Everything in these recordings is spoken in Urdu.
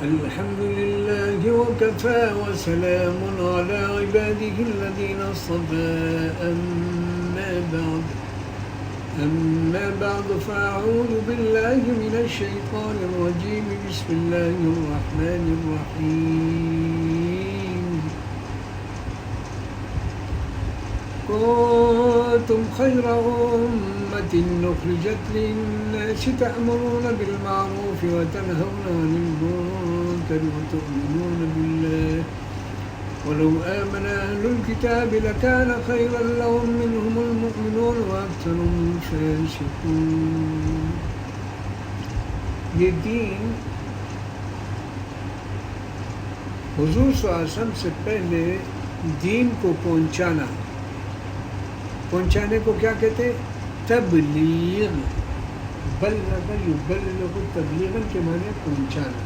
الحمد لله وكفى وسلام على عباده الذين اصطفى أما بعد فأعوذ بالله من الشيطان الرجيم بسم الله الرحمن الرحيم كنتم خير أمة أخرجت للناس تأمرون بالمعروف وتنهون عن المنكر وتؤمنون بالله ولو آمن أهل الكتاب لكان خيرا لهم منهم المؤمنون وأكثرهم الفاسقون. یہ دین حضور صلی اللہ علیہ وسلم سے پہلے دین کو پہنچانے کو کیا کہتے ہیں؟ تبلیغ. بلغ یبلغ تبلیغاً کے معنی پہنچانا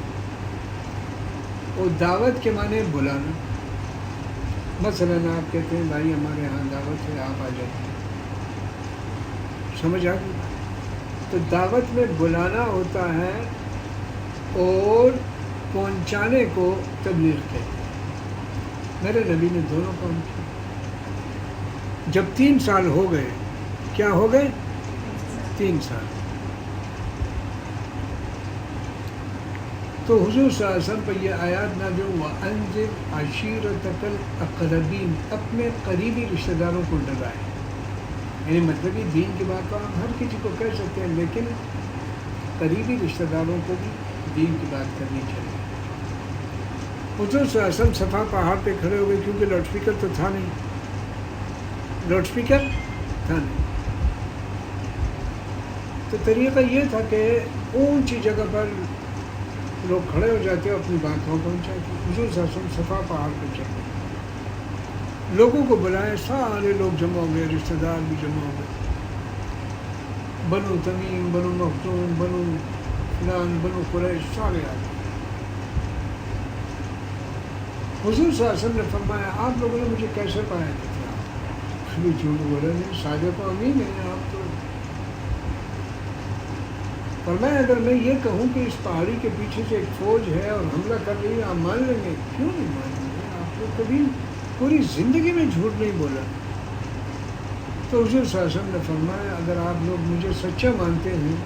اور دعوت کے معنی بلانا. مثلا آپ کہتے ہیں بھائی ہمارے یہاں دعوت ہے، آپ آ جائیں. سمجھ آ گئی؟ تو دعوت میں بلانا ہوتا ہے اور پہنچانے کو تبلیغ کہتے ہیں. میرے نبی نے دونوں کام کیا. جب 3 سال ہو گئے، کیا ہو گئے؟ 3 سال. تو حضور صلی اللہ علیہ وسلم پر یہ آیات نازل ہوا وَأَنذِرْ عَشِيرَتَكَ الْأَقْرَبِينَ. اپنے قریبی رشتہ داروں کو ڈرائے. یعنی مطلب یہ دین کی بات تو آپ ہر کسی کو کہہ سکتے ہیں، لیکن قریبی رشتہ داروں کو بھی دین کی بات کرنی چاہیے. حضور صلی اللہ علیہ وسلم صفا پہاڑ پہ کھڑے ہو گئے کیونکہ لاؤڈ اسپیکر تو تھا نہیں. تو طریقہ یہ تھا کہ اونچی جگہ پر لوگ کھڑے ہو جاتے اور اپنی بات وہاں پہنچاتے. حضور صلی اللہ علیہ وسلم صفا پہاڑ پہ چڑھے، لوگوں کو بلائے. سارے لوگ جمع ہو گئے، رشتہ دار بھی جمع ہو گئے. بنو تمیم، بنو مخزوم، بنو فلان، بنو قریش، سارے آ گئے. حضور صلی اللہ علیہ وسلم نے فرمایا آپ لوگوں نے مجھے کیسے پایا؟ کبھی جھوٹ بولا نہیں، صادق و امین ہیں آپ تو. فرمایا اگر میں یہ کہوں کہ اس پہاڑی کے پیچھے سے ایک فوج ہے اور حملہ کر رہی ہے، آپ مان لیں گے؟ کیوں نہیں مانیں گے؟ آپ کو کبھی پوری زندگی میں جھوٹ نہیں بولا. تو حضور صلی اللہ علیہ وسلم نے فرمایا اگر آپ لوگ مجھے سچا مانتے ہیں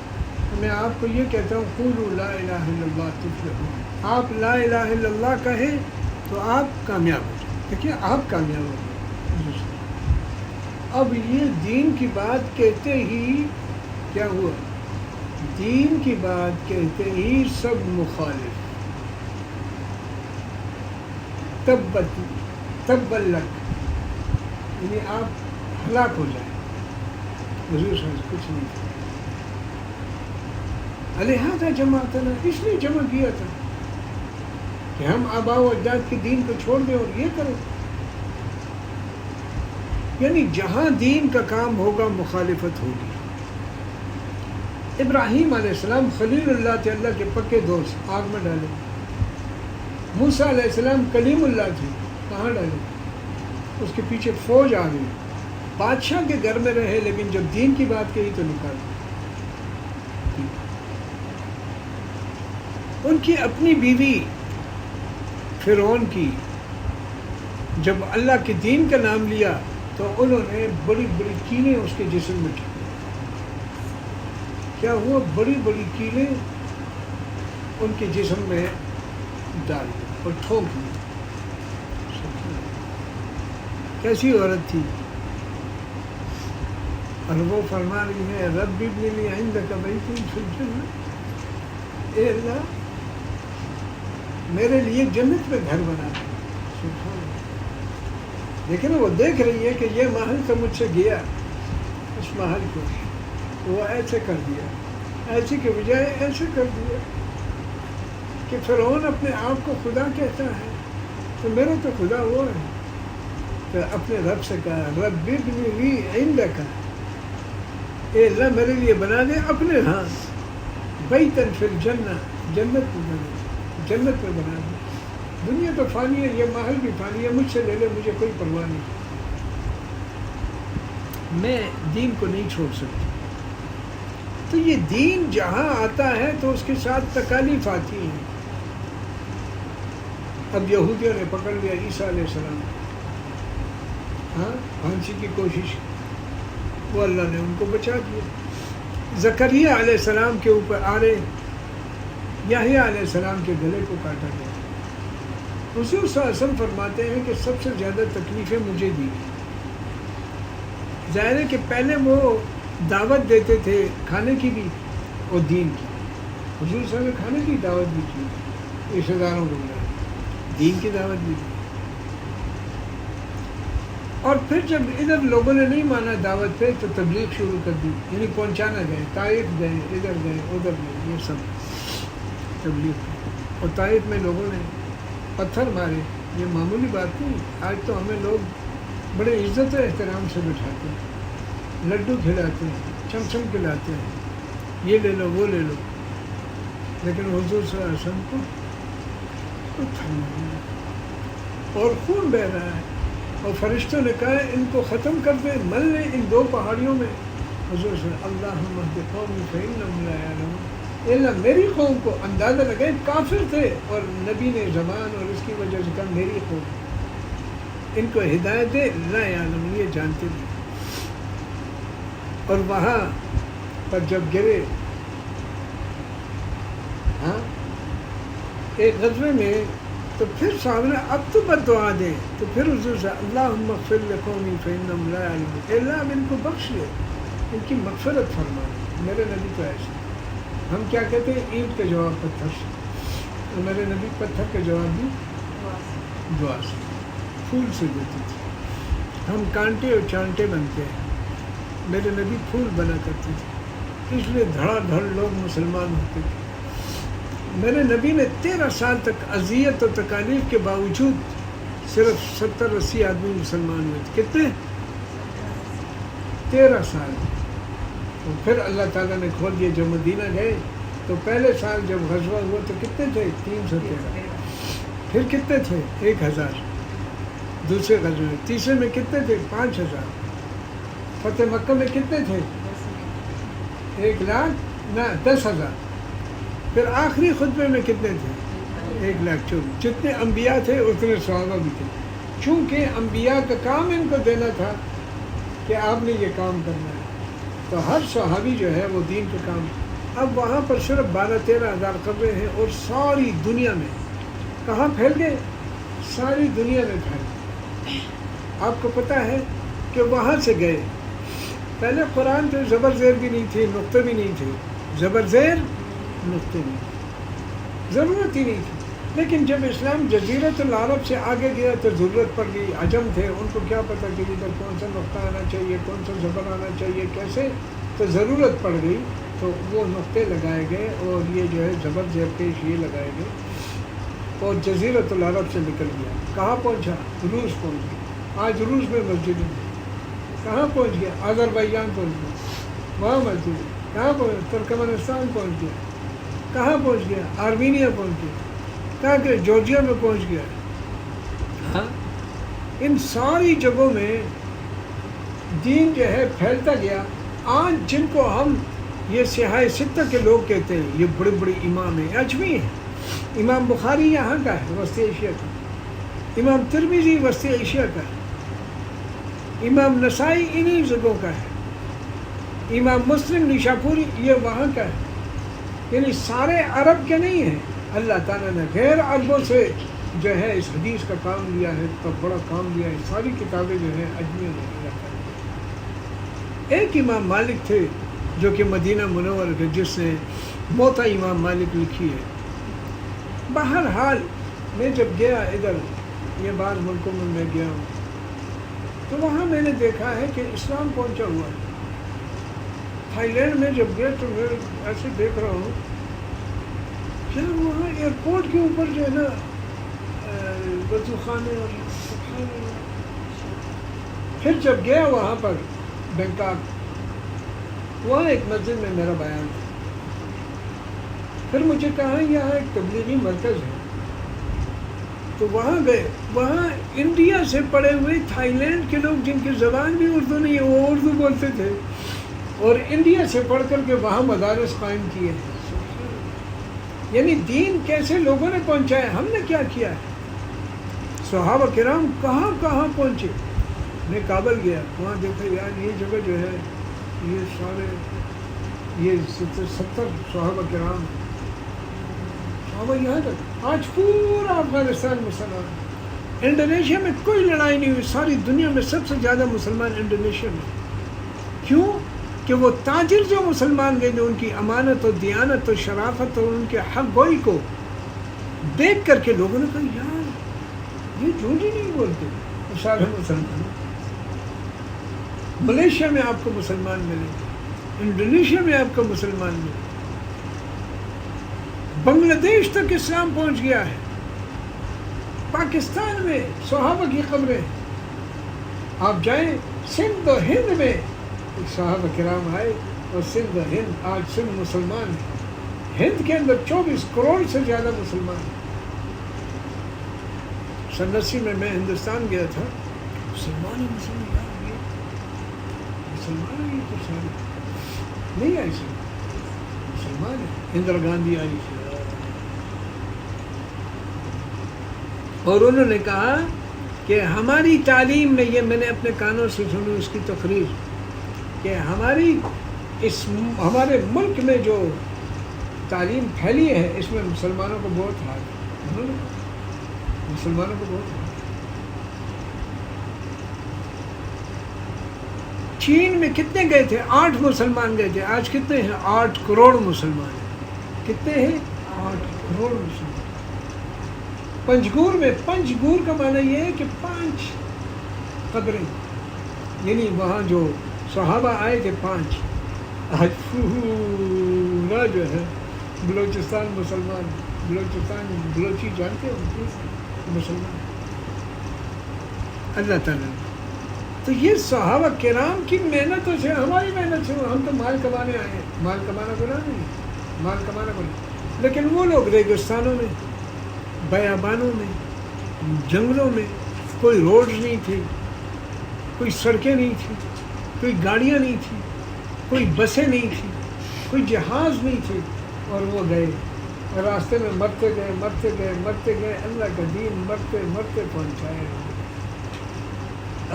تو میں آپ کو یہ کہتا ہوں قولوا لا الہ الا اللہ تفلحوا. آپ لا الہ الا اللہ کہیں تو آپ کامیاب ہو جائیں. دیکھیے آپ کامیاب ہو جائیں. اب یہ دین کی بات کہتے ہی کیا ہوا؟ دین کی بات کہتے ہی سب مخالف. تبا لک، یعنی آپ ہلاک ہو جائیں. حضور صلی اللہ علیہ وسلم کچھ نہیں تھا. لہذا جماعتنا، اس لیے جمع کیا تھا کہ ہم آباء و اجداد کے دین کو چھوڑ دیں اور یہ کریں. یعنی جہاں دین کا کام ہوگا مخالفت ہوگی. ابراہیم علیہ السلام خلیل اللہ تھے، اللہ کے پکے دوست، آگ میں ڈالے. موسیٰ علیہ السلام کلیم اللہ تھے، کہاں ڈالے؟ اس کے پیچھے فوج آ گئی. بادشاہ کے گھر میں رہے لیکن جب دین کی بات کہی تو نکال. ان کی اپنی بیوی فرعون کی جب اللہ کے دین کا نام لیا تو انہوں نے بڑی بڑی کیلیں اس کے جسم میں ٹھیک. کیا ہوا؟ بڑی بڑی کیلیں ان کے جسم میں ڈال دی اور ٹھوک دی. کیسی عورت تھی؟ اور وہ فرما رہی ہے رب ابن لی عندک بیتا فی الجنہ. اے اللہ میرے لیے جنت میں گھر بنا دے. لیکن وہ دیکھ رہی ہے کہ یہ محل تو مجھ سے گیا، اس محل کو وہ ایسے کر دیا، ایسے کے بجائے ایسے کر دیا کہ فرعون اپنے آپ کو خدا کہتا ہے تو میرا تو خدا وہ ہے. تو اپنے رب سے کہا رب ابن لی عندک، اے اللہ میرے لیے بنا دے اپنے ہاں بیتن فی الجنہ، جنت میں بنا دے. دنیا تو فانی ہے، یہ محل بھی فانی ہے، مجھ سے لے لے، مجھے کوئی پرواہ نہیں. میں دین کو نہیں چھوڑ سکتی. تو یہ دین جہاں آتا ہے تو اس کے ساتھ تکالیف آتی ہیں. اب یہودیوں نے پکڑ لیا عیسیٰ علیہ السلام، ہاں پھانسی کی کوشش، وہ اللہ نے ان کو بچا دیا. زکریا علیہ السلام کے اوپر آرے یحییٰ علیہ السلام کے گلے کو کاٹا گیا. حضور صلی اللہ علیہ وسلم فرماتے ہیں کہ سب سے زیادہ تکلیفیں مجھے دی. ظاہر ہے کہ پہلے وہ دعوت دیتے تھے کھانے کی بھی اور دین کی. حضور صلی اللہ علیہ وسلم نے کھانے کی دعوت بھی کی، رشتہ داروں کو بلایا، دین کی دعوت بھی دی. اور پھر جب ادھر لوگوں نے نہیں مانا دعوت پہ تو تبلیغ شروع کر دی، یعنی پہنچانا گئے، طائف گئے، ادھر گئے، ادھر گئے، یہ سب تبلیغ. اور طائف میں لوگوں نے پتھر مارے، یہ معمولی بات نہیں. آج تو ہمیں لوگ بڑے عزت و احترام سے بٹھاتے ہیں، لڈو کھلاتے ہیں، چمچم کھلاتے ہیں، یہ لے لو وہ لے لو. لیکن حضور صلی اللہ علیہ وسلم کو پتھر مارے اور خون بہہ رہا ہے. اور فرشتوں نے کہا ان کو ختم کر دے، مل لے ان دو پہاڑیوں میں. حضور صلی اللہ علیہ وسلم اهد قومی فإنهم لا يعلمون، اللہ میری قوم کو اندازہ لگائے، کافر تھے اور نبی نے زبان اور اس کی وجہ سے کہا میری قوم، ان کو ہدایت دے، لا يعلمون، یہ جانتے نہیں. اور وہاں پر جب گرے، ہاں ایک غزوے میں، تو پھر صاحب نے اب تو بد دعا دیں. تو پھر حضور سے اللہم اغفر لقومی فإنہم لا یعلمون، اللہ اب ان کو بخش لے، ان کی مغفرت فرما. میرے نبی تو ایسے، ہم کیا کہتے ہیں اینٹ کے جواب پتھر سے، اور میرے نبی پتھر کے جواب بھی دعا سے، پھول سے دیتے تھے. ہم کانٹے اور چانٹے بنتے ہیں، میرے نبی پھول بنا کرتے تھے، اس لیے دھڑا دھڑ لوگ مسلمان ہوتے تھے. میرے نبی نے 13 سال تک اذیت و تکالیف کے باوجود صرف 70-80 آدمی مسلمان ہوئے تھے. کتنے؟ 13 سال. تو پھر اللہ تعالیٰ نے کھول دیا. جب مدینہ گئے تو پہلے سال جب غزوہ ہوا تو کتنے تھے؟ 313. پھر کتنے تھے؟ 1000. دوسرے غزوے میں، تیسرے میں کتنے تھے؟ 5000. فتح مکہ میں کتنے تھے؟ 10,000. پھر آخری خطبے میں کتنے تھے؟ 1,24,000. جتنے انبیاء تھے اتنے صحابہ بھی تھے، چونکہ انبیاء کا کام ان کو دینا تھا کہ آپ نے یہ کام کرنا ہے. تو ہر صحابی جو ہے وہ دین کا کام. اب وہاں پر صرف 12-13 ہزار قبریں ہیں اور ساری دنیا میں کہاں پھیل گئے؟ ساری دنیا میں پھیل گئے. آپ کو پتہ ہے کہ وہاں سے گئے، پہلے قرآن تو زبر زیر بھی نہیں تھی، نقطے بھی نہیں تھے، زبر زیر نقطے نہیں، ضرورت ہی نہیں تھی. لیکن جب اسلام جزیرۃ العرب سے آگے گیا تو ضرورت پڑ گئی. عجم تھے، ان کو کیا پتہ کہ ادھر کون سا نقطہ آنا چاہیے، کون سا زبر آنا چاہیے، کیسے. تو ضرورت پڑ گئی تو وہ نقطے لگائے گئے اور یہ جو ہے زبر زیر پیش یہ لگائے گئے اور جزیرۃ العرب سے نکل گیا. کہاں پہنچا؟ روس پہنچ گیا. آج روس میں مسجد ہے. کہاں پہنچ گیا؟ آذربائیجان پہنچ گیا، وہاں مسجد ہے. کہاں پہنچ؟ ترکمانستان پہنچ گیا. کہاں پہنچ گیا؟ آرمینیا پہنچ گیا. کہاں کہ جارجیا میں پہنچ گیا. ہاں ان ساری جگہوں میں دین جو ہے پھیلتا گیا. آج جن کو ہم یہ سیاہ ستہ کے لوگ کہتے ہیں، یہ بڑے بڑے امام ہیں، اجمی ہیں. امام بخاری یہاں کا ہے، وسطی ایشیا کا. امام ترمذی وسطی ایشیا کا ہے. امام نسائی انہی جگہوں کا ہے. امام مسلم نیشاپوری یہ وہاں کا ہے. یعنی سارے عرب کے نہیں ہیں. اللہ تعالیٰ نے غیر عربوں سے جو ہے اس حدیث کا کام لیا ہے، تو بڑا کام لیا ہے. ساری کتابیں جو ہیں اجمی نے اللہ تعالیٰ. ایک امام مالک تھے جو کہ مدینہ منور کے، جس نے موطا امام مالک لکھی ہے. بہرحال میں جب گیا ادھر، یہ بعض ملکوں میں گیا ہوں، تو وہاں میں نے دیکھا ہے کہ اسلام پہنچا ہوا ہے. تھائی لینڈ میں جب گیا تو میں ایسے دیکھ رہا ہوں کہ وہاں ایئرپورٹ کے اوپر جو ہے نا وضو خانے اور سبحان اللہ. پھر جب گیا وہاں پر بینکاک، وہاں ایک مسجد میں میرا بیان تھا. پھر مجھے کہا یہاں ایک تبلیغی مرکز ہے، تو وہاں گئے. وہاں انڈیا سے پڑے ہوئے تھائی لینڈ کے لوگ جن کی زبان بھی اردو نہیں ہے، وہ اردو بولتے تھے. اور انڈیا سے پڑھ کر کے وہاں مدارس قائم کیے ہیں. یعنی دین کیسے لوگوں نے پہنچایا, ہم نے کیا کیا ہے. صحابہ کرام کہاں کہاں پہنچے. میں کابل گیا, وہاں دیکھا یار یہ جگہ جو ہے یہ سارے یہ 70 صحابہ کرام, صحابہ یہاں تک. آج پورا افغانستان مسلمان. انڈونیشیا میں کوئی لڑائی نہیں ہوئی, ساری دنیا میں سب سے زیادہ مسلمان انڈونیشیا میں. کیوں؟ کہ وہ تاجر جو مسلمان گئے, جو ان کی امانت و دیانت و شرافت اور ان کے حق گوئی کو دیکھ کر کے لوگوں نے کہا یار یہ جھوٹ ہی نہیں بولتے, سارے مسلمان. ملیشیا میں آپ کو مسلمان ملیں گے, انڈونیشیا میں آپ کو مسلمان ملیں گے, بنگلہ دیش تک اسلام پہنچ گیا ہے. پاکستان میں صحابہ کی قبریں, آپ جائیں سندھ و ہند میں صحابہ کرام آئے, اور سندھ و ہند آج سندھ مسلمان ہے. ہند کے اندر 24 کروڑ سے زیادہ مسلمان ہیں. 1980 میں ہندوستان گیا تھا, مسلمان ہی مسلمان, مسلمان ہیں یہ تو سارے نہیں آئے سر, مسلمان ہیں. اندرا گاندھی آئی تھی اور انہوں نے کہا کہ ہماری تعلیم میں, یہ میں نے اپنے کانوں سے سنی اس کی تقریر, کہ ہمارے ملک میں جو تعلیم پھیلی ہے اس میں مسلمانوں کو بہت ہاتھ ہے. انہوں نے کہا مسلمانوں کو بہت ہاتھ. چین میں کتنے گئے تھے؟ 8 مسلمان گئے تھے. آج کتنے ہیں؟ 8 کروڑ مسلمان ہیں. کتنے ہیں؟ 8 کروڑ مسلمان. پنجگور میں, پنجگور کا معنی یہ ہے کہ 5 قبریں, یعنی وہاں جو صحابہ آئے تھے 5. آج پورا جو ہے بلوچستان مسلمان, بلوچستان بلوچی جانتے ہیں مسلمان. اللہ تعالیٰ. تو یہ صحابہ کرام کی محنتوں سے, ہماری محنت سے, ہم تو مال کمانے آئے ہیں. مال کمانا گناہ نہیں, مال کمانا گناہ. لیکن وہ لوگ ریگستانوں میں, بیابانوں میں, جنگلوں میں, کوئی روڈ نہیں تھی, کوئی سڑکیں نہیں تھیں, کوئی گاڑیاں نہیں تھیں, کوئی بسیں نہیں تھیں, کوئی جہاز نہیں تھے, اور وہ گئے راستے میں مرتے گئے مرتے گئے مرتے گئے. اللہ کا دین مرتے مرتے پہنچائے.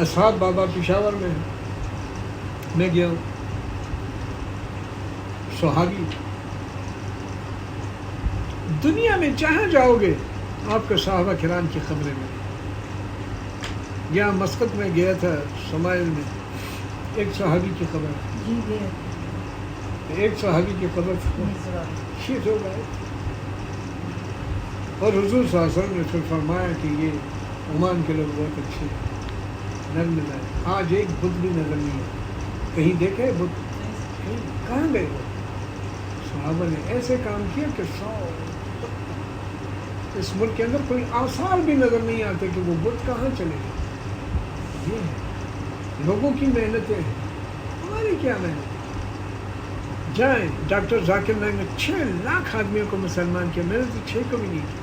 اصحاب بابا پشاور میں گیا ہوں, صحابی. دنیا میں جہاں جاؤ گے آپ کو صحابہ کرام کی خبریں ملیں. یہاں مسقط میں گیا تھا, سمائل میں, ایک صحابی کی خبر, ایک صحابی کی خبر شہید ہو گئے. اور حضور صلی اللہ علیہ وسلم نے پھر فرمایا کہ یہ عمان کے لوگ بہت اچھے نرم مزاج. آج ایک بت بھی نظر نہیں ہے. کہیں دیکھے بت؟ کہاں گئے وہ؟ صحابہ نے ایسے کام کیا کہ اس ملک کے اندر کوئی آثار بھی نظر نہیں آتے کہ وہ بت کہاں چلے گئے. یہ ہے لوگوں کی محنتیں ہیں, ہماری کیا محنت. جائیں, ڈاکٹر ذاکر نائک نے 6 لاکھ آدمیوں کو مسلمان کیا. میں نے تو 6 کو بھی نہیں کیا.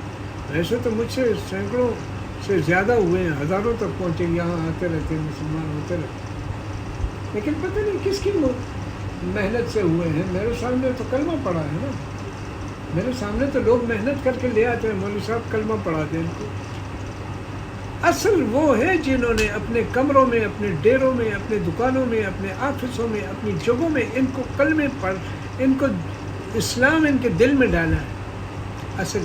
ویسے تو مجھ سے سینکڑوں سے زیادہ ہوئے ہیں, ہزاروں تک پہنچے, یہاں آتے رہتے ہیں, مسلمان ہوتے رہتے ہیں. لیکن پتہ نہیں کس کی محنت سے ہوئے ہیں. میرے سامنے تو کلمہ پڑھا ہے نا, میرے سامنے تو لوگ محنت کر کے لے آتے ہیں, مولوی صاحب کلمہ پڑھاتے ہیں ان کو. اصل وہ ہے جنہوں نے اپنے کمروں میں, اپنے ڈیروں میں, اپنے دکانوں میں, اپنے آفسوں میں, اپنی جگہوں میں ان کو کلمے پڑھ, ان کو اسلام ان کے دل میں ڈالا ہے. اصل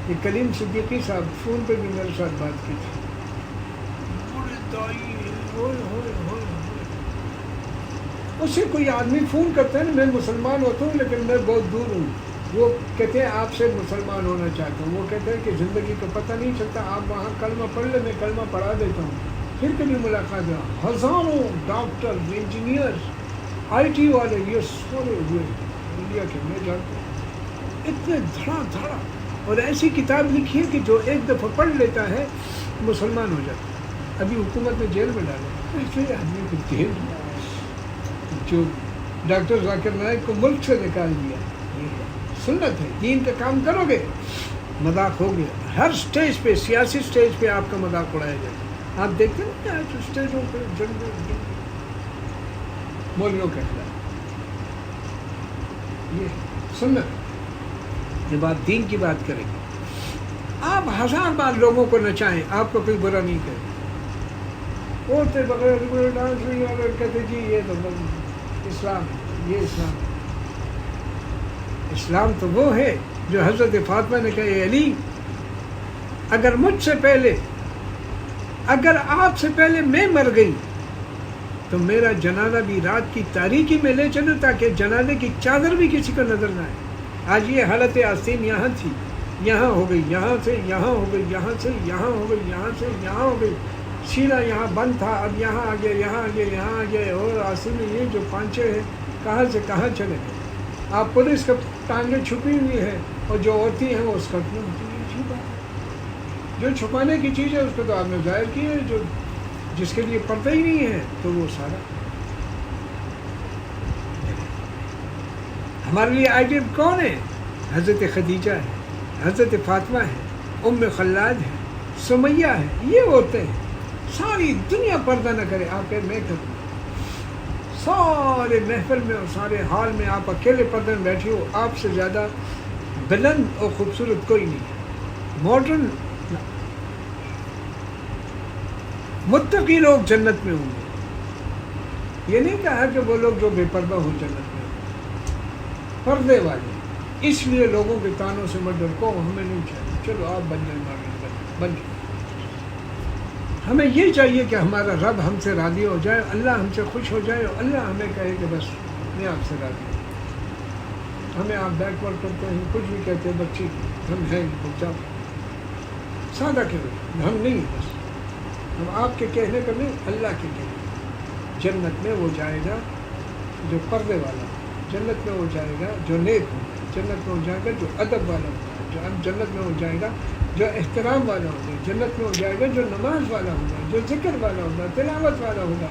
یہ کلیم صدیقی صاحب فون پہ بھی میرے ساتھ بات کی تھی. اس سے کوئی آدمی فون کرتا ہے نا, میں مسلمان ہوتا ہوں لیکن میں بہت دور ہوں. وہ کہتے ہیں آپ سے مسلمان ہونا چاہتا ہوں. وہ کہتے ہیں کہ زندگی کا پتہ نہیں چلتا, آپ وہاں کلمہ پڑھ لیں, میں کلمہ پڑھا دیتا ہوں. پھر کبھی ملاقات ہے. ہزاروں ڈاکٹر, انجینئر, آئی ٹی والے یہ سورے ہوئے انڈیا کے, میں جانتا ہوں, اتنے دھڑا دھڑا. اور ایسی کتاب لکھی ہے کہ جو ایک دفعہ پڑھ لیتا ہے مسلمان ہو جاتا ہے. ابھی حکومت نے جیل میں ڈالا ایسے آدمی کو, جیل جو ڈاکٹر ذاکر نائک کو ملک سے نکال دیا. یہ سنت ہے, دین کا کام کرو گے مذاق ہو گیا. ہر سٹیج پہ, سیاسی سٹیج پہ آپ کا مذاق اڑایا جائے. آپ دیکھتے ہیں کہ آج اسٹیجوں پہ مولویوں کے خلاف. یہ سنت. جب آپ دین کی بات کریں گے آپ 1000 بار لوگوں کو نچائیں آپ کو کوئی برا نہیں کرے. بولتے بغیر ڈانس نہیں اور کہتے جی یہ تو اسلام ہے. یہ اسلام ہے. اسلام تو وہ ہے جو حضرت فاطمہ نے کہا اے علی اگر مجھ سے پہلے اگر آپ سے پہلے میں مر گئی تو میرا جنازہ بھی رات کی تاریکی میں لے چلو تاکہ جنازے کی چادر بھی کسی کو نظر نہ آئے. آج یہ حالت آستین یہاں تھی یہاں ہو گئی یہاں سے یہاں ہو گئی یہاں سے یہاں ہو گئی یہاں سے یہاں ہو گئی. سینہ یہاں بند تھا اب یہاں آ گیا یہاں آ گیا یہاں آ گیا اور آستین میں یہ جو پانچے ہیں کہاں سے کہاں چلے گئے. آپ پولیس کا ٹانگیں چھپی ہوئی ہے اور جو ہوتی ہیں وہ اس کا چھپا. جو چھپانے کی چیز ہے اس کو تو آپ نے ظاہر کی ہے. جو جس کے لیے پردہ ہی نہیں ہے تو وہ سارا. ہمارے لیے آئیڈیل کون ہے؟ حضرت خدیجہ ہے حضرت فاطمہ ہے ام خلاد ہے سمیہ ہے. یہ ہوتے ہیں ساری دنیا پردہ نہ کرے آپ کہ میں کروں. سارے محفل میں اور سارے حال میں آپ اکیلے پردے میں بیٹھے ہو. آپ سے زیادہ بلند اور خوبصورت کوئی نہیں. ماڈرن متقی لوگ جنت میں ہوں گے. یہ نہیں کہا کہ وہ لوگ جو بے پردہ ہو جنت میں ہوں. پردے والے. اس لیے لوگوں کے تانوں سے مت ڈر کو ہمیں نہیں چاہیے. چلو آپ بن جائیں بن جائیں. ہمیں یہ چاہیے کہ ہمارا رب ہم سے راضی ہو جائے اللہ ہم سے خوش ہو جائے اور اللہ ہمیں کہے کہ بس میں آپ سے راضی ہوں. ہمیں آپ بیکورڈ کرتے ہیں کچھ بھی کہتے ہیں بچی ہم ہیں جاؤ سادہ کہو ہم نہیں بس ہم آپ کے کہنے پر نہیں اللہ کے کہنے. جنت میں وہ جائے گا جو پردے والا ہو. جنت میں وہ جائے گا جو نیک ہو. جنت میں وہ جائے گا جو ادب والا ہوگا. جنت میں وہ جائے گا جو احترام والا ہوگا. جنت میں وہ جائے گا جو نماز والا ہوگا جو ذکر والا ہوگا تلاوت والا ہوگا.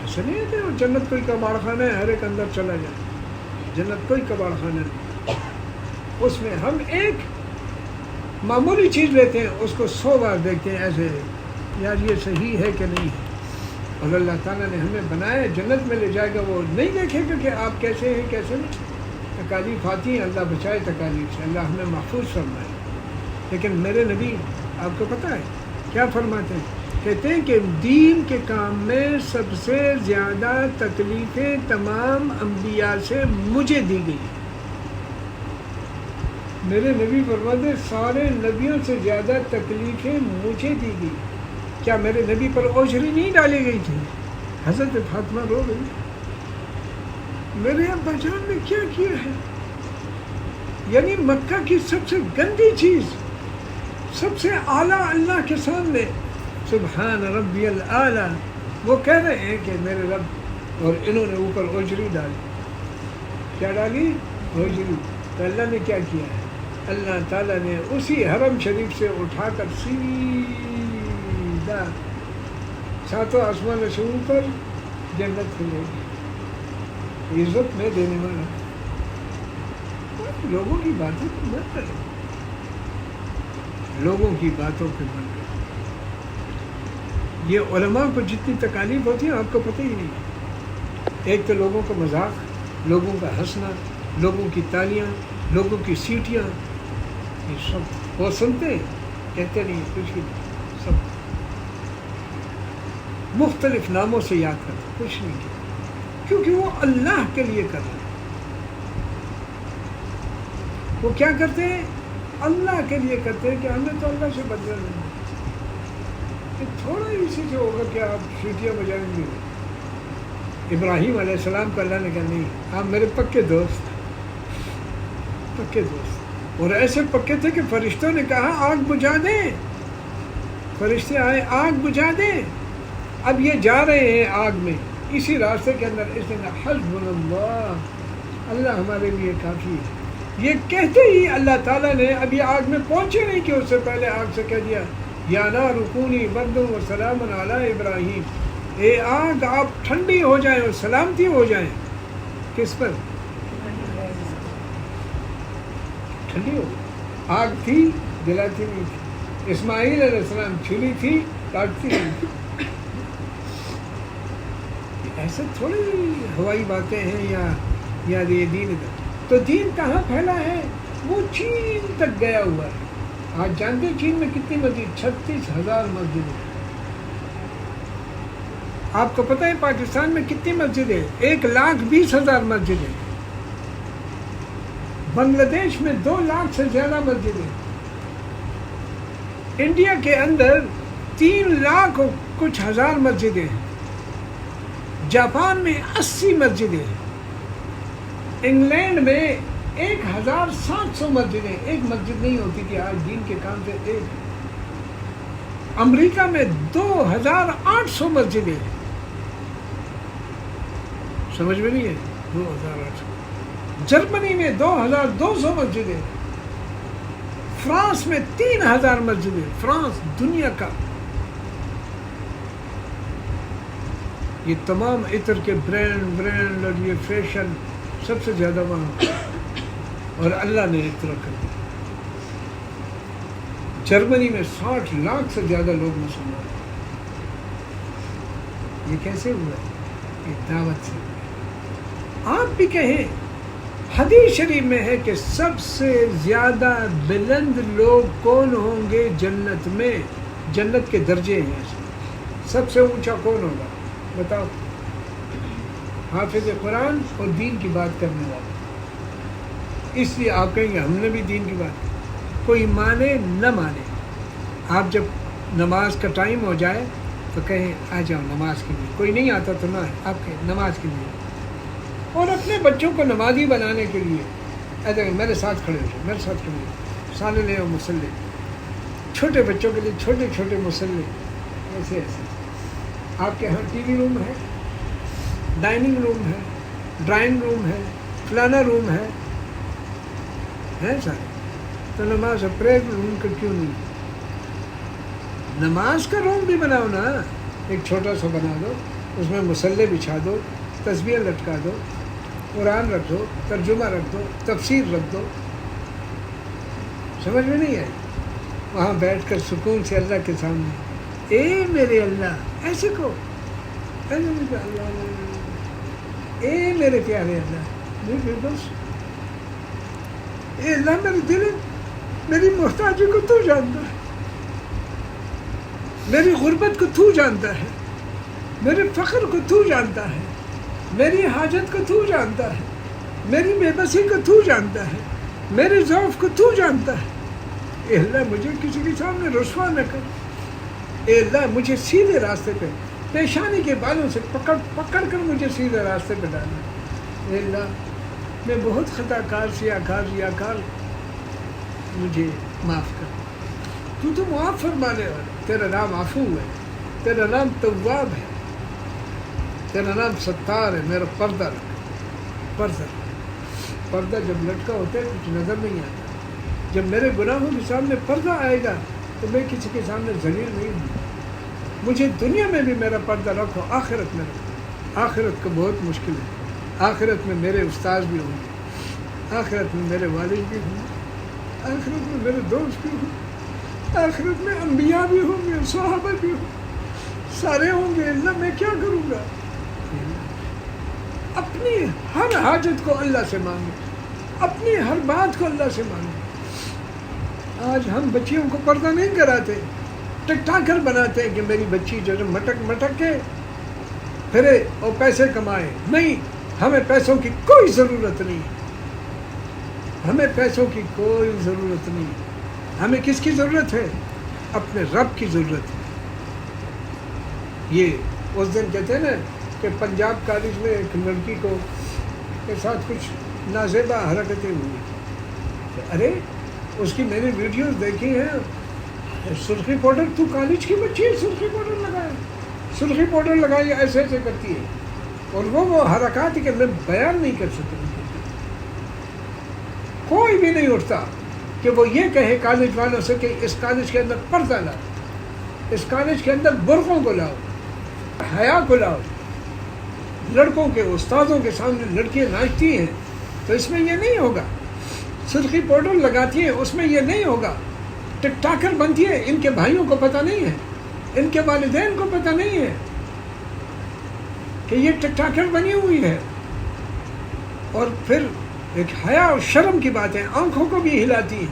ایسا نہیں ہے کہ وہ جنت کوئی کباڑ خانہ ہے ہر ایک اندر چلا جائے. جنت کوئی کباڑ خانہ نہیں. اس میں ہم ایک معمولی چیز لیتے ہیں اس کو 100 بار دیکھتے ہیں ایسے یار یہ صحیح ہے کہ نہیں ہے. اور اللہ تعالیٰ نے ہمیں بنایا جنت میں لے جائے گا وہ نہیں دیکھے گا کہ آپ کیسے ہیں کیسے نہیں. تکالیف آتی ہیں اللہ بچائے تکالیف سے اللہ ہمیں محفوظ فرمائے. لیکن میرے نبی آپ کو پتہ ہے کیا فرماتے ہیں؟ کہتے ہیں کہ دین کے کام میں سب سے زیادہ تکلیفیں تمام انبیاء سے مجھے دی گئی. میرے نبی فرماتے ہیں سارے نبیوں سے زیادہ تکلیفیں مجھے دی گئی. کیا میرے نبی پر اوجری نہیں ڈالی گئی تھی؟ حضرت فاطمہ رو گئی میرے ابا جان نے کیا کیا ہے. یعنی مکہ کی سب سے گندی چیز سب سے اعلیٰ اللہ کے سامنے سبحان ربی الاعلیٰ وہ کہہ رہے ہیں کہ میرے رب. اور انہوں نے اوپر اوجری ڈالی. کیا ڈالی؟ اوجری. تو اللہ نے کیا کیا ہے؟ اللہ تعالیٰ نے اسی حرم شریف سے اٹھا کر سیدھا 7 آسمان سے اوپر جنت کو لے گئی. عزت میں دینے والا. لوگوں کی باتوں کو مت کرو. لوگوں کی باتوں پہ مت کرو. یہ علماء کو جتنی تکالیف ہوتی ہے آپ کو پتہ ہی نہیں. ایک تو لوگوں کا مذاق لوگوں کا ہنسنا لوگوں کی تالیاں لوگوں کی سیٹیاں یہ سب وہ سنتے ہیں کہتے نہیں کچھ بھی نہیں. سب مختلف ناموں سے یاد کرتے کچھ نہیں کیا کیونکہ وہ اللہ کے لیے کر رہے ہیں. وہ کیا کرتے ہیں؟ اللہ کے لیے کرتے ہیں کہ ہمیں تو اللہ سے بدلہ نہیں ہے. تھوڑا ہی اسی سے ہوگا کہ آپ سیٹیاں بجائیں گے. ابراہیم علیہ السلام کو اللہ نے کہا نہیں آپ میرے پکے دوست. اور ایسے پکے تھے کہ فرشتوں نے کہا آگ بجھا دیں. فرشتے آئے آگ بجھا دیں. اب یہ جا رہے ہیں آگ میں اسی راستے کے اندر اس نے کہا حسبنا اللہ اللہ ہمارے لیے کافی ہے. یہ کہتے ہی اللہ تعالیٰ نے اب یہ آگ میں پہنچے نہیں کہ اس سے پہلے آگ سے کہہ دیا یا نار کونی بردم و سلام علی ابراہیم. اے آگ آپ ٹھنڈی ہو جائیں اور سلامتی ہو جائیں. کس پر؟ ٹھنڈی ہو. آگ تھی جلاتی نہیں تھی. اسماعیل علیہ السلام چھری تھی کاٹتی نہیں تھی. ایسے تھوڑی ہوائی باتیں ہیں یا یہ دین کا. تو دین کہاں پھیلا ہے؟ وہ چین تک گیا ہوا ہے. آج جانتے چین میں کتنی مسجد؟ 36,000 مسجدیں. آپ کو پتہ ہے پاکستان میں کتنی مسجدیں؟ 1,20,000 مسجدیں. بنگلہ دیش میں 2 لاکھ سے زیادہ مسجدیں. انڈیا کے اندر 3 لاکھ اور کچھ ہزار مسجدیں. جاپان میں 80 مسجدیں. انگلینڈ میں 1,700 مسجدیں. ایک مسجد نہیں ہوتی کہ آج دین کے کام سے ایک. امریکہ میں 2,800 مسجدیں. سمجھ میں نہیں ہے؟ 2,800. جرمنی میں 2,200 مسجدیں. فرانس میں 3,000 مسجدیں. فرانس دنیا کا یہ تمام عطر کے برانڈ اور یہ فیشن سب سے زیادہ وہاں، اور اللہ نے اتنا کر دیا. جرمنی میں 60 لاکھ سے زیادہ لوگ مسلمان ہیں. یہ کیسے ہوا ہے؟ یہ دعوت سے. آپ بھی کہیں، حدیث شریف میں ہے کہ سب سے زیادہ بلند لوگ کون ہوں گے جنت میں؟ جنت کے درجے ہیں. سب سے اونچا کون ہوگا بتاؤ؟ حافظ قرآن اور دین کی بات کرنے والا. اس لیے آپ کہیں گے ہم نے بھی دین کی بات. کوئی مانے نہ مانے، آپ جب نماز کا ٹائم ہو جائے تو کہیں آ جاؤ نماز کے لیے. کوئی نہیں آتا تو نہ، آپ کہیں نماز کے لیے. اور اپنے بچوں کو نمازی بنانے کے لیے ایسے میرے ساتھ کھڑے ہو جائے، میرے ساتھ کھڑے ہو. سالے لے اور مسلح، چھوٹے بچوں کے لیے چھوٹے چھوٹے مسلح ایسے ایسے. آپ کے ہاں ٹی وی روم ہے، ڈائننگ روم ہے، ڈرائنگ روم ہے، فلانا روم ہے سارے. تو نماز پریئر روم کا کیوں نہیں؟ نماز کا روم بھی بناؤ نا. ایک چھوٹا سا بنا دو، اس میں مصلے بچھا دو، تسبیح لٹکا دو، قرآن رکھ دو، ترجمہ رکھ دو، تفسیر رکھ دو. سمجھ میں نہیں آئی؟ وہاں بیٹھ کر سکون سے اللہ کے سامنے اے میرے اللہ، ایسے کو اے میرے اللہ، اے میرے پیارے اللہ، بس اے اللہ میرے دل، میری محتاجی کو تو جانتا ہے، میری غربت کو تو جانتا ہے، میرے فقر کو تو جانتا ہے، میری حاجت کو تو جانتا ہے، میری بے بسی کو تو جانتا ہے، میرے ضعف کو تو جانتا ہے. اے اللہ مجھے کسی کے سامنے رسوا نہ کر. اے اللہ مجھے سیدھے راستے پہ، پیشانی کے بالوں سے پکڑ کر مجھے سیدھے راستے پہ ڈالنا. اے اللہ میں بہت خطا کار ریاکار، مجھے معاف کر. تو معاف فرمانے والا. تیرا نام عفو ہے، تیرا نام تواب ہے، تیرا نام ستار ہے. میرا پردہ رکھ. پردہ جب لٹکا ہوتا ہے کچھ نظر نہیں آتا. جب میرے گناہوں کے سامنے پردہ آئے گا تو میں کسی کے سامنے ذلیل نہیں ہوں. مجھے دنیا میں بھی میرا پردہ رکھو، آخرت میں رکھو. آخرت کا بہت مشکل ہے. آخرت میں میرے استاذ بھی ہوں گے، آخرت میں میرے والد بھی ہوں گے، آخرت میں میرے دوست بھی ہوں گے، آخرت میں انبیاء بھی ہوں گے، صحابہ بھی ہوں گے، سارے ہوں گے. اللہ میں کیا کروں گا؟ اپنی ہر حاجت کو اللہ سے مانگے، اپنی ہر بات کو اللہ سے مانگے. آج ہم بچیوں کو پردہ نہیں کراتے، ٹک ٹاکر بناتے ہیں کہ میری بچی جو مٹک کے پھرے اور پیسے کمائے. نہیں، ہمیں پیسوں کی کوئی ضرورت نہیں. ہمیں پیسوں کی کوئی ضرورت نہیں. ہمیں کس کی ضرورت ہے؟ اپنے رب کی ضرورت ہے. یہ اس دن کہتے ہیں نا کہ پنجاب کالج میں ایک لڑکی کو کے ساتھ کچھ نازیبا حرکتیں ہوئی. ارے اس کی میں نے ویڈیوز دیکھی ہیں. سرخی پاؤڈر، تو کالج کی بچی ہے، سرخی پاؤڈر لگائے، سرخی پاؤڈر لگائی، ایسے ایسے کرتی ہے. اور وہ حرکات کہ میں بیان نہیں کر سکتا. کوئی بھی نہیں اٹھتا کہ وہ یہ کہے کالج والوں سے کہ اس کالج کے اندر پردہ لاؤ، اس کالج کے اندر برقعوں کو لاؤ، حیا کو لاؤ. لڑکوں کے استادوں کے سامنے لڑکیاں ناچتی ہیں تو اس میں یہ نہیں ہوگا. سرخی پاؤڈر لگاتی ہیں اس میں یہ نہیں ہوگا. ٹک ٹاکر بنتی ہے، ان کے بھائیوں کو پتہ نہیں ہے، ان کے والدین کو پتہ نہیں ہے. کہ یہ ٹک ٹاکر بنی ہوئی ہے، اور پھر ایک حیا اور شرم کی بات ہے، آنکھوں کو بھی ہلاتی ہے،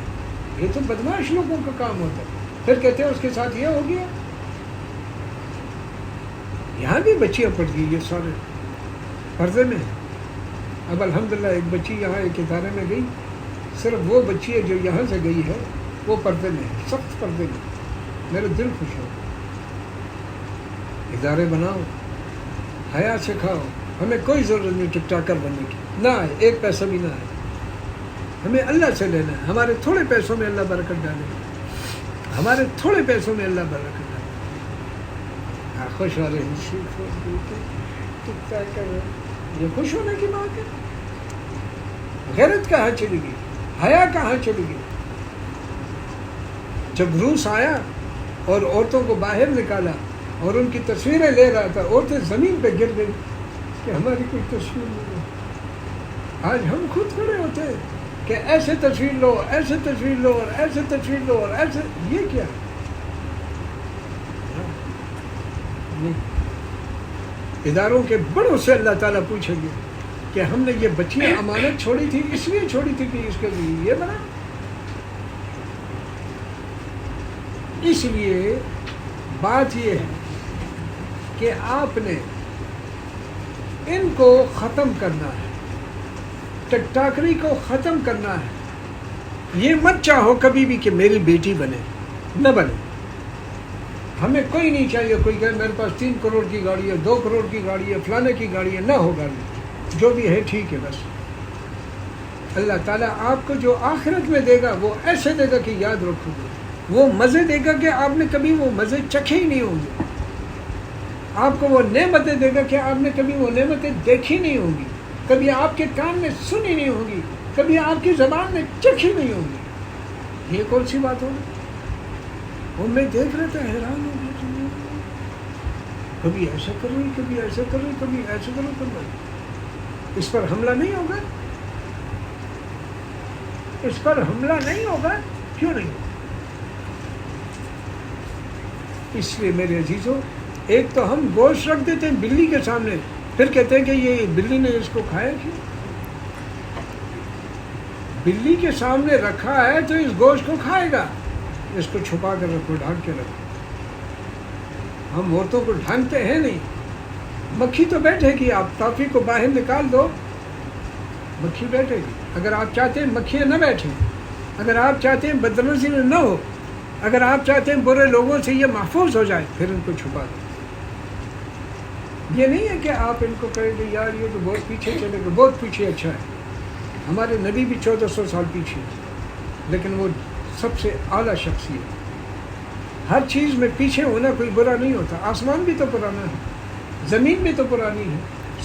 یہ تو بدماش لوگوں کا کام ہوتا ہے، پھر کہتے ہیں اس کے ساتھ یہ ہو گیا۔ یہاں بھی بچیاں پڑ گئی، یہ سارے پردے میں ہیں۔ اب الحمدللہ ایک بچی یہاں ایک ادارے میں گئی، صرف وہ بچی ہے جو یہاں سے گئی ہے وہ پردے میں ہے، سخت پردے میں، میرا دل خوش ہو۔ ادارے بناؤ، حیا سکھاؤ، ہمیں کوئی ضرورت نہیں ٹک ٹاکر بننے کی، نہ آئے، ایک پیسہ بھی نہ آئے، ہمیں اللہ سے لینا ہے، ہمارے تھوڑے پیسوں میں اللہ برکت ڈالے گا، ہمارے تھوڑے پیسوں میں اللہ برکت ڈالے گا۔ خوش ہو رہے ہیں، ٹک ٹاکر، یہ خوش ہونے کی بات ہے؟ غیرت کہاں چلی گئی؟ حیا کہاں چلی گئی؟ جب روس آیا اور عورتوں کو باہر نکالا اور ان کی تصویریں لے رہا تھا، عورتیں زمین پہ گر گئی کہ ہماری کوئی تصویر نہیں ہے۔ آج ہم خود کھڑے ہوتے ہیں کہ ایسے تصویر لو، ایسے تصویر لو، اور ایسے تصویر لو، اور ایسے، یہ کیا ہے؟ اداروں کے بڑوں سے اللہ تعالیٰ پوچھیں گے کہ ہم نے یہ بچیاں امانت چھوڑی تھی، اس لیے چھوڑی تھی کہ اس کے لیے یہ بنا، اس لیے بات یہ ہے کہ آپ نے ان کو ختم کرنا ہے، ٹک ٹاکری کو ختم کرنا ہے۔ یہ مت چاہو کبھی بھی کہ میری بیٹی بنے، نہ بنے۔ ہمیں کوئی نہیں چاہیے کوئی کہ میرے پاس 3 کروڑ کی گاڑی ہے، 2 کروڑ کی گاڑی ہے، فلانے کی گاڑی ہے، نہ ہو گاڑی، جو بھی ہے ٹھیک ہے بس۔ اللہ تعالیٰ آپ کو جو آخرت میں دے گا وہ ایسے دے گا کہ یاد رکھو گے، وہ مزے دے گا کہ آپ نے کبھی وہ مزے چکھے ہی نہیں ہوں گے، آپ کو وہ نعمتیں دے گا کہ آپ نے کبھی وہ نعمتیں دیکھی نہیں ہوں گی، کبھی آپ کے کان میں سنی نہیں ہوں گی، کبھی آپ کی زبان میں چکھی نہیں ہوں گی۔ یہ کون سی بات ہوگی؟ وہ میں دیکھ رہا تھا، حیران ہو گیا، کبھی ایسا کر رہی، کبھی ایسا کر رہی، کبھی ایسا کرو، کبھی اس پر حملہ نہیں ہوگا؟ اس پر حملہ نہیں ہوگا؟ کیوں نہیں ہوگا؟ اس لیے میرے عزیزوں، ایک تو ہم گوشت رکھ دیتے ہیں بلی کے سامنے، پھر کہتے ہیں کہ یہ بلی نے اس کو کھایا کیوں؟ بلی کے سامنے رکھا ہے تو اس گوشت کو کھائے گا، اس کو چھپا کر رکھو، ڈھانک کے رکھو۔ ہم عورتوں کو ڈھانکتے ہیں نہیں، مکھی تو بیٹھے گی، آپ ٹافی کو باہر نکال دو، مکھی بیٹھے گی۔ اگر آپ چاہتے ہیں مکھیاں نہ بیٹھیں، اگر آپ چاہتے ہیں بدنظری نہ ہو، اگر آپ چاہتے ہیں برے لوگوں سے یہ محفوظ ہو جائے، پھر ان کو چھپا دو۔ یہ نہیں ہے کہ آپ ان کو کہیں کہ یار یہ تو بہت پیچھے چلے گا، بہت پیچھے اچھا ہے۔ ہمارے نبی بھی 1400 سال پیچھے ہیں، لیکن وہ سب سے اعلیٰ شخصیت۔ ہر چیز میں پیچھے ہونا کوئی برا نہیں ہوتا۔ آسمان بھی تو پرانا ہے، زمین بھی تو پرانی ہے،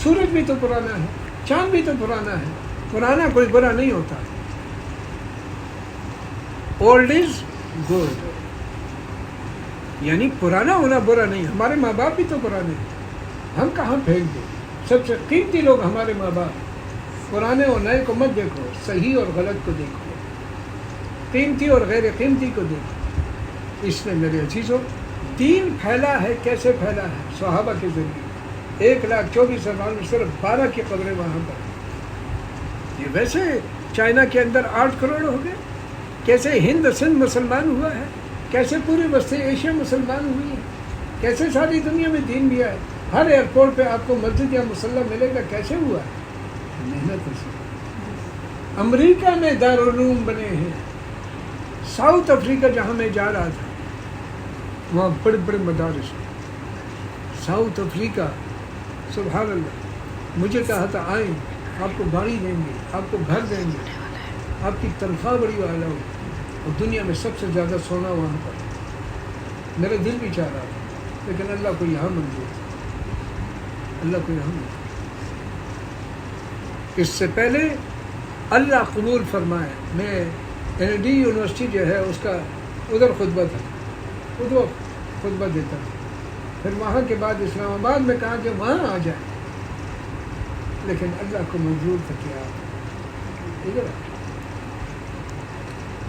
سورج بھی تو پرانا ہے، چاند بھی تو پرانا ہے، پرانا کوئی برا نہیں ہوتا۔ اولڈ از گڈ، یعنی پرانا ہونا برا نہیں۔ ہمارے ماں باپ بھی تو پرانے ہیں، ہم کہاں پھینک دیں؟ سب سے قیمتی لوگ ہمارے ماں باپ۔ پرانے اور نئے کو مت دیکھو، صحیح اور غلط کو دیکھو، قیمتی اور غیر قیمتی کو دیکھو۔ اس میں میرے عزیزوں، دین پھیلا ہے، کیسے پھیلا ہے؟ صحابہ کے ذریعے۔ 1,24,000 میں صرف 12 کی قبریں وہاں پر۔ یہ ویسے چائنا کے اندر 8 کروڑ ہو گئے، کیسے ہند سندھ مسلمان ہوا ہے، کیسے پوری وسطی ایشیا مسلمان ہوئی ہے، کیسے ساری دنیا میں دین دیا ہے۔ ہر ایئرپورٹ پہ آپ کو مسجد یا مصلی ملے گا، کیسے ہوا ہے؟ محنت سے۔ امریکہ میں دارالعلوم بنے ہیں، ساؤتھ افریقہ جہاں میں جا رہا تھا وہاں بڑے بڑے مدارس ہیں۔ ساؤتھ افریقہ، سبحان اللہ، مجھے کہا تھا آئیں، آپ کو گاڑی دیں گے، آپ کو گھر دیں گے، آپ کی تنخواہ بڑی اعلیٰ ہوگی، اور دنیا میں سب سے زیادہ سونا وہاں پر۔ میرا دل بھی چاہ رہا تھا، لیکن اللہ کو یہاں منظور تھا، اللہ کو یہاں منظور۔ اس سے پہلے اللہ قبول فرمائے، میں ND یونیورسٹی جو ہے اس کا ادھر خطبہ تھا، ادھر خطبہ دیتا تھا، پھر وہاں کے بعد اسلام آباد میں کہا کہ وہاں آ جائے، لیکن اللہ کو منظور تھا کہ آپ ادھر آ۔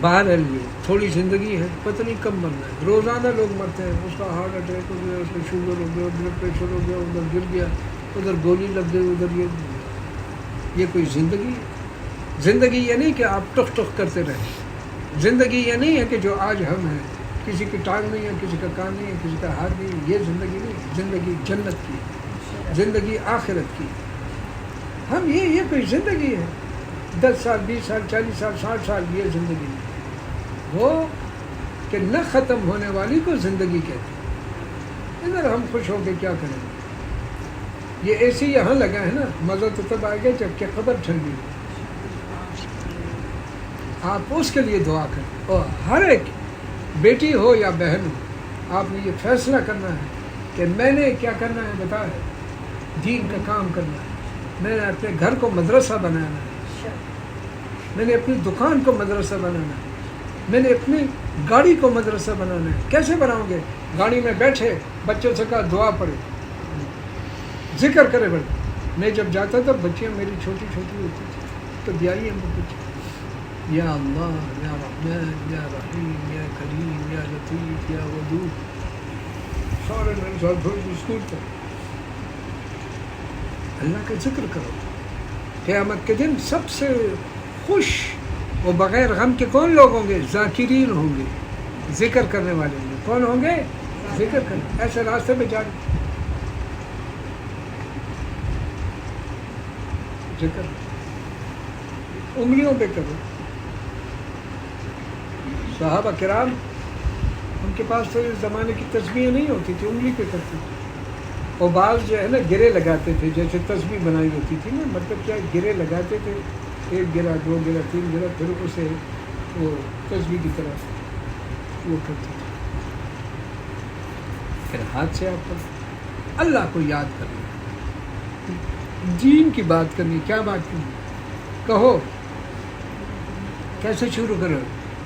باہر ہے، تھوڑی زندگی ہے، پتہ نہیں کب مرنا ہے۔ روزانہ لوگ مرتے ہیں، اس کا ہارٹ اٹیک ہو گیا، اس کا شوگر ہو گیا، بلڈ پریشر ہو گیا، ادھر گر گیا، ادھر گولی لگ گئی، ادھر یہ کوئی زندگی ہے؟ زندگی یہ نہیں کہ آپ ٹخ ٹخ کرتے رہیں، زندگی یہ نہیں ہے کہ جو آج ہم ہیں، کسی کی ٹانگ نہیں ہے، کسی کا کان نہیں ہے، کسی کا ہاتھ نہیں ہے، یہ زندگی نہیں، زندگی جنت کی ہے، زندگی آخرت کی ہے۔ ہم یہ کوئی زندگی ہے 10 سال 20 سال 40 سال 60 سال، یہ زندگی نہیں، وہ کہ نہ ختم ہونے والی کو زندگی کہتے ہیں۔ ادھر ہم خوش ہو کے کیا کریں گے؟ یہ اے سی یہاں لگا ہے نا، مزہ تو تب آئے گا جب کہ قبر ٹھنڈی ہو۔ آپ اس کے لیے دعا کریں، اور ہر ایک بیٹی ہو یا بہن ہو، آپ نے یہ فیصلہ کرنا ہے کہ میں نے کیا کرنا ہے، بتائیں، دین کا کام کرنا ہے۔ میں نے اپنے گھر کو مدرسہ بنانا ہے، میں نے اپنی دکان کو مدرسہ بنانا ہے، میں نے اپنی گاڑی کو مدرسہ بنانا ہے۔ کیسے بناؤں گے؟ گاڑی میں بیٹھے بچوں سے کہا دعا پڑھے، ذکر کرے بڑے۔ میں جب جاتا تھا بچیاں میری چھوٹی چھوٹی ہوتی تھی تو بیائی ہم کو کچھ، یا اللہ یا رحمان یا رحیم یا کریم یا لطیف یا ودود، سارے میرے ساتھ بھائی اسکول پر اللہ کا ذکر کرو۔ قیامت کے دن سب سے خوش وہ بغیر غم کے کون لوگ ہوں گے؟ ذاکرین ہوں گے، ذکر کرنے والے ہوں گے۔ کون ہوں گے؟ ذکر کرنے۔ ایسے راستے پہ جا ذکر انگلیوں پہ کرو۔ صحابہ کرام ان کے پاس تو اس زمانے کی تسبیح نہیں ہوتی تھی، انگلی پہ کرتے تھے۔ اور بعض جو ہے نا گرے لگاتے تھے، جیسے تسبیح بنائی ہوتی تھی نا، مطلب کیا گرے لگاتے تھے، 1 گرا 2 گرا 3 گرا، پھر اسے وہ تسبیح کی طرف وہ کرتے تھے۔ پھر ہاتھ سے آپ پر اللہ کو یاد کرنا، دین کی بات کرنی۔ کیا بات کرنی؟ کہو کیسے شروع کرو؟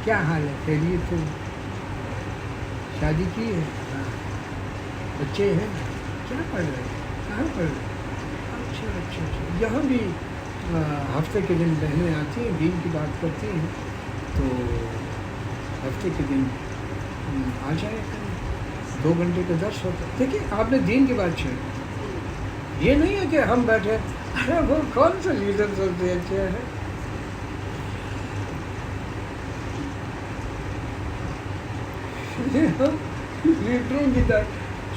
کیا حال ہے؟ خیریت تو شادی کی ہے؟ ہاں۔ بچے ہیں؟ کیا پڑھ رہے ہیں؟ کہاں پڑھ رہے ہیں؟ اچھا۔ یہاں بھی ہفتے کے دن بہنیں آتی ہیں، دین کی بات کرتی ہیں، تو ہفتے کے دن آ جائے کریں، 2 گھنٹے کا درس ہوتا ہے۔ دیکھیے آپ نے دین کی بات چھیڑی، یہ نہیں ہے کہ ہم بیٹھے ارے وہ کون سا لیڈر سب سے اچھا ہے۔ لیڈروں کی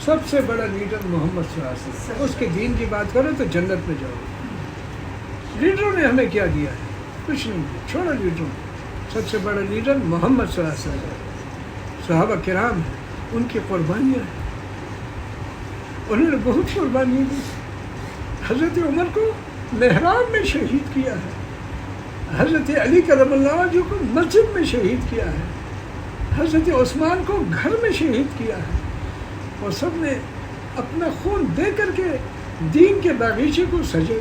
سب سے بڑا لیڈر محمد صلی اللہ علیہ وسلم، اس کے دین کی بات کرو تو جنت میں جاؤ۔ لیڈروں نے ہمیں کیا دیا ہے؟ کچھ نہیں، چھوڑو لیڈروں۔ سب سے بڑا لیڈر محمد صلی اللہ علیہ وسلم، صحابہ کرام ہیں، ان کی قربانیاں ہیں، انہوں نے بہت قربانیاں دی۔ حضرت عمر کو محراب میں شہید کیا ہے، حضرت علی کرم اللہ وجہہ کو مسجد میں شہید کیا ہے، حضرت عثمان کو گھر میں شہید کیا ہے، اور سب نے اپنا خون دے کر کے دین کے باغیچے کو سجے۔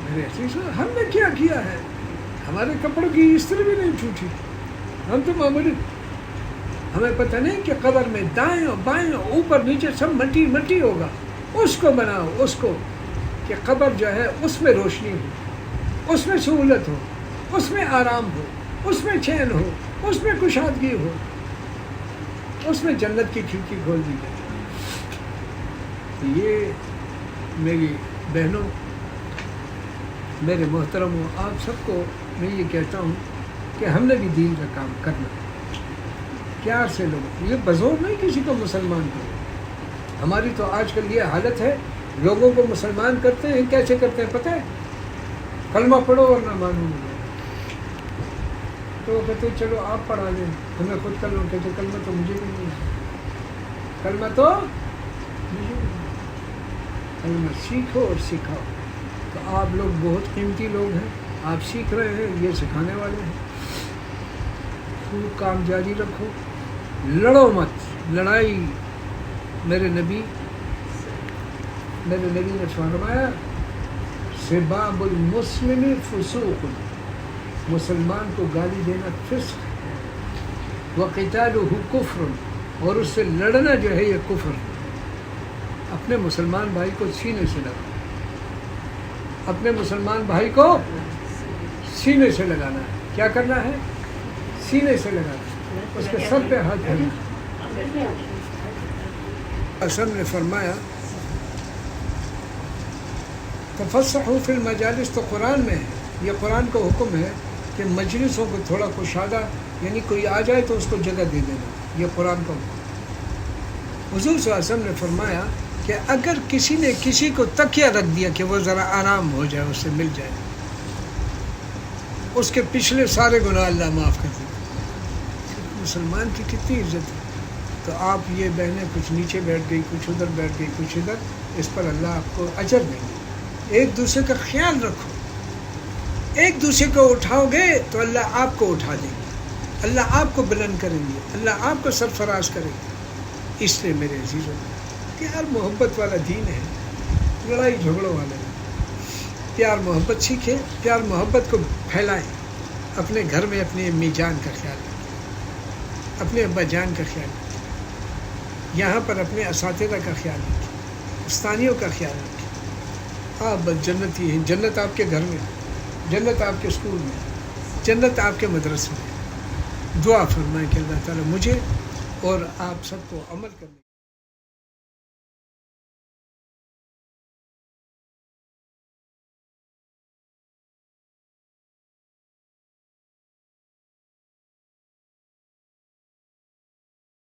میرے عزیز، ہم نے کیا کیا ہے؟ ہمارے کپڑوں کی استری بھی نہیں ٹوٹی، ہم تو معمولی، ہمیں پتہ نہیں کہ قبر میں دائیں اور بائیں اور اوپر نیچے سب مٹی مٹی ہوگا۔ اس کو بناؤ، اس کو کہ قبر جو ہے اس میں روشنی ہو، اس میں سہولت ہو، اس میں آرام ہو، اس میں چین ہو، اس میں کشادگی ہو، اس میں جنت کی کھڑکی کھول دی جائے۔ یہ میری بہنوں، میرے محترموں، آپ سب کو میں یہ کہتا ہوں کہ ہم نے بھی دین کا کام کرنا ہے، پیار سے لوگ، یہ بزور نہیں کسی کو مسلمان کرو۔ ہماری تو آج کل یہ حالت ہے، لوگوں کو مسلمان کرتے ہیں، کیسے کرتے ہیں پتہ ہے؟ کلمہ پڑھو اور نہ مانو مجھے، تو وہ کہتے ہیں چلو آپ پڑھا دیں، ہمیں خود کلمہ، کہتے کلمہ تو مجھے بھی نہیں ہے، کلمہ تو مجھے بھی نہیں ہے، کلمہ سیکھو اور سکھاؤ۔ تو آپ لوگ بہت قیمتی لوگ ہیں، آپ سیکھ رہے ہیں، یہ سکھانے والے ہیں۔ خوب کام جاری رکھو، لڑو مت۔ لڑائی میرے نبی نے فرمایا سباب المسلم فسوق، مسلمان کو گالی دینا فسق ہے، وقتالہ کفر، اور اس سے لڑنا جو ہے یہ کفر۔ اپنے مسلمان بھائی کو سینے سے لگانا، اپنے مسلمان بھائی کو سینے سے لگانا ہے۔ کیا کرنا ہے؟ سینے سے لگانا، اس کے سر پہ ہاتھ دھرنا۔ حسن نے فرمایا تفسحوا فی المجالس تو قرآن میں ہے، یہ قرآن کا حکم ہے کہ مجلسوں کو تھوڑا کشادہ، یعنی کوئی آ جائے تو اس کو جگہ دے دینا، یہ قرآن کا حکم۔ حضور صلی اللہ علیہ وسلم نے فرمایا کہ اگر کسی نے کسی کو تکیہ رکھ دیا کہ وہ ذرا آرام ہو جائے، اس سے مل جائے، اس کے پچھلے سارے گناہ اللہ معاف کر دے۔ مسلمان کی کتنی عزت ہے۔ تو آپ یہ بہنیں کچھ نیچے بیٹھ گئی، کچھ ادھر بیٹھ گئی، کچھ ادھر، اس پر اللہ آپ کو اجر دیں گے۔ ایک دوسرے کا خیال رکھو، ایک دوسرے کو اٹھاؤ گے تو اللہ آپ کو اٹھا دیں گے، اللہ آپ کو بلند کریں گے، اللہ آپ کو سرفراز کریں گے۔ اس لیے میرے عزیزوں، پیار محبت والا دین ہے، لڑائی جھگڑوں والا ہے۔ پیار محبت سیکھیں، پیار محبت کو پھیلائیں۔ اپنے گھر میں اپنی امی جان کا خیال رکھیں، اپنے ابا جان کا خیال رکھیں، یہاں پر اپنے اساتذہ کا خیال رکھیں، استانیوں کا خیال رکھیں۔ آپ بس جنتی ہیں، جنت آپ کے گھر میں، جنت آپ کے اسکول میں، جنت آپ کے مدرسے میں۔ دعا فرمائیں کہ اللہ تعالیٰ مجھے اور آپ سب کو عمل کرنے